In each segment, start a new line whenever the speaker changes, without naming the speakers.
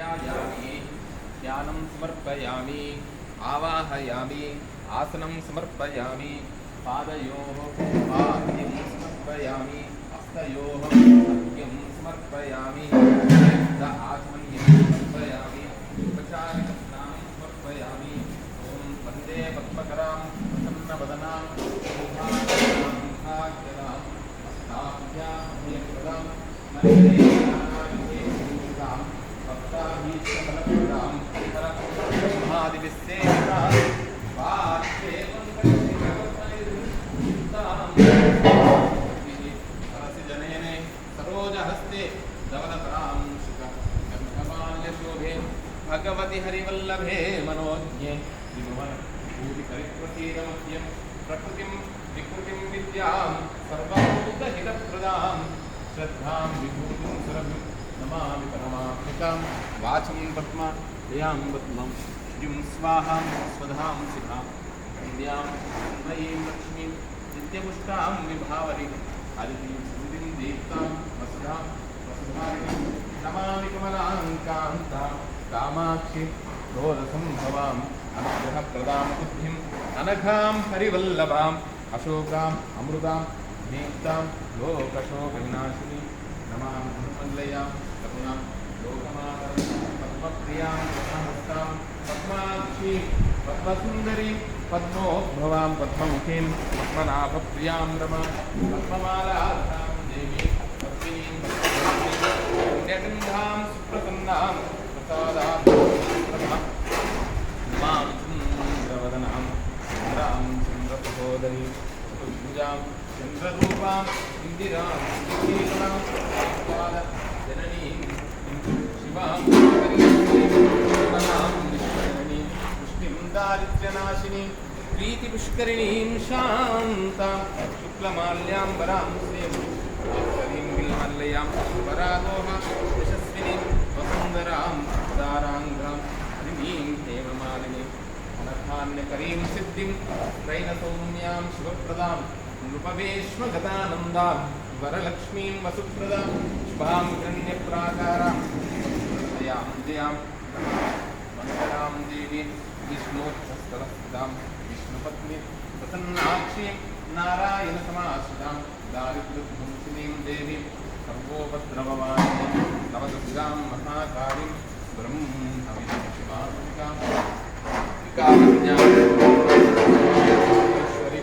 ध्यायामि ध्यानं समर्पयामि आवाहयामि आसनं समर्पयामि पादयोः पाद्यं समर्पयामि हस्तयोः अर्घ्यं समर्पयामि आचमन्यं समर्पयामि उपचारिकस्नानं समर्पयामि ॐ वन्दे पद्मकरां प्रसन्नवदनां शोभां भाग्यदां हस्ताभ्यां प्रियप्रदां नरेन्द्रां भक्ताभीष्टफलप्रदां ब्रह्मादिविश्वेतां सरसिजनयने सरोजहस्ते धवलतरां शुकगन्धमाल्यशोभे भगवति हरिवल्लभे मनोज्ञे विभुवनभूतिकरिप्रसीदमह्यं प्रकृतिं विकृतिं विद्यां सर्वभूतहितप्रदां श्रद्धां विभूतिं सुरभिं नमामि परमात्मिकां वाचं पद्मा ययां पद्मं श्रीं स्वाहां स्वधां शिखां वन्द्यां तन्मयीं लक्ष्मीं नित्यपुष्टां विभावरीं हरितीं सुन्दीं दीप्तां वसुधां वसुधारिणीं नमामि कमलां कान्तां कामाक्षि क्रोधसम्भवाम् अनुग्रहप्रदां बुद्धिं अनघां हरिवल्लभाम् अशोकाम् अमृतां दीप्तां लोकशोकविनाशिनीं नमामि धर्मल्लयां करुणां लोकमातरं पद्मप्रियां पद्महस्तां पद्माक्षीं पद्मसुन्दरीं पद्मोद्भवां पद्ममुखीं पद्मनाभप्रियां रमां पद्ममालाधां देवीं पद्मिनीं पुण्यगन्धां सुप्रसन्नां प्रसादां नमां चन्द्रवदनां चन्द्रां चन्द्रसहोदरीं चतुर्भुजां चन्द्ररूपां इन्दिरां श्रीकलां जननीं शिवां निष्करणीं पुष्टिं दारिद्र्यनाशिनीं प्रीतिपुष्करिणीं शान्तां शुक्लमाल्याम्बरां श्रीं बिल्मल्लयां परागोः यशस्विनीं वसुन्धरां दाराङ्गां हरिणीं हेममालिनीं अनर्थान्यकरीं सिद्धिं त्रैनसौम्यां शिवप्रदां नृपवेश्मगतानन्दां वरलक्ष्मीं वसुप्रदां शुभां गण्यप्राकारां जयां जयां मङ्गलां देवीं विष्णोत्सस्तरस्थितां विष्णुपत्नीं प्रसन्नाक्षीं नारायणसमाश्रितां दारिद्र्यध्वंसिनीं देवीं सर्वोपद्रववारिणीं नवदुर्गां महाकालीं ब्रह्मविष्णुशिवात्मिकां विकामज्ञानेश्वरी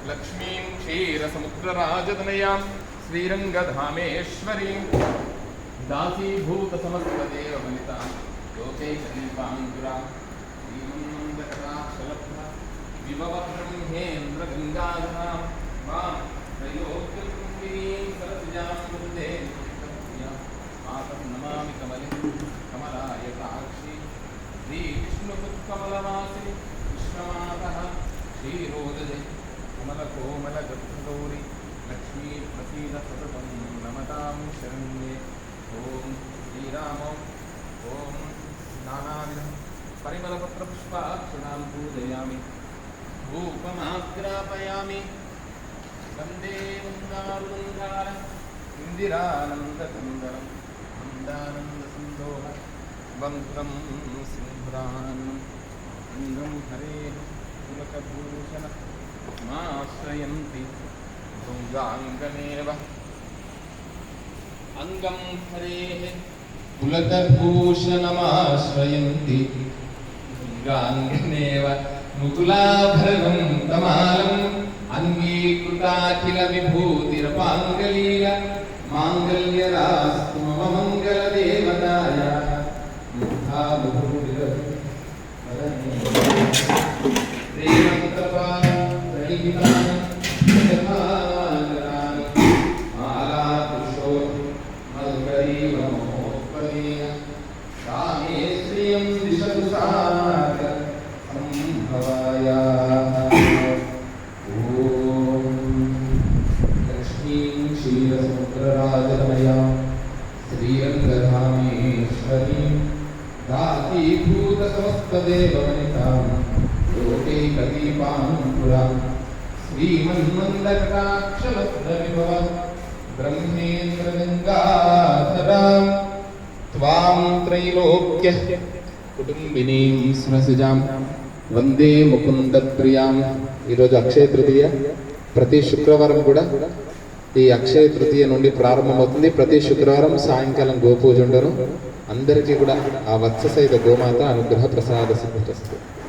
लक्ष्मीं क्षीरसमुद्रराजतनयां श्रीरङ्गधामेश्वरीं दासीभूतसमस्तदेववनितां लोकैकदीपाङ्कुरां श्रीमन्दकटाक्षलब्धा विभवब्रह्मेन्द्रगङ्गाधरां मां त्रयोग्यकुम्भिनीं सरसिजां वन्दे मातं नमामि कमलिं कमलायताक्षी श्रीविष्णुपुत्कमलवासिनि विश्वमातः क्षीरोदजे कमलकोमलगर्भगौरि लक्ष्मी प्रसीद सततं नमतां शरण्ये ॐ श्रीराम ॐ नानाविधं परिमलपत्रपुष्पाक्षरां पूजयामि धूपमाग्रापयामि वन्दे मन्दारुमन्दार इन्दिरानन्दकन्दरं मन्दानन्दसन्दोह वन्त्रं सिंहरान्नम् अङ्गं हरेः पुलकभूषण माश्रयन्ति भृङ्गाङ्गमेव अङ्गं हरेः पुलकभूषणमाश्रयन्ति भृङ्गाङ्गमेव मुकुलाभरणं तमालम् अङ्गीकृताखिलविभूतिरपाङ्गलीय माङ्गल्यरास्तु मम मङ्गलदेवताय श्रीरङ्गधामेश्वरीं दासीभूतसमस्तदेववनितां लोकैकदीपाङ्कुरां श्रीमन्मन्दकटाक्षलब्धविभवं ब्रह्मेन्द्रगङ्गाधरां త్వాం త్రైలోక్య కుటుంబినీం స్రసిజాం వందే ముకుంద ప్రియాం. ఈరోజు అక్షయ తృతీయ. ప్రతి శుక్రవారం కూడా ఈ అక్షయ తృతీయ నుండి ప్రారంభమవుతుంది. ప్రతి శుక్రవారం సాయంకాలం గోపూజ ఉండను. అందరికీ కూడా ఆ వత్స సహిత గోమాత అనుగ్రహ ప్రసాద సిద్ధిరస్తు.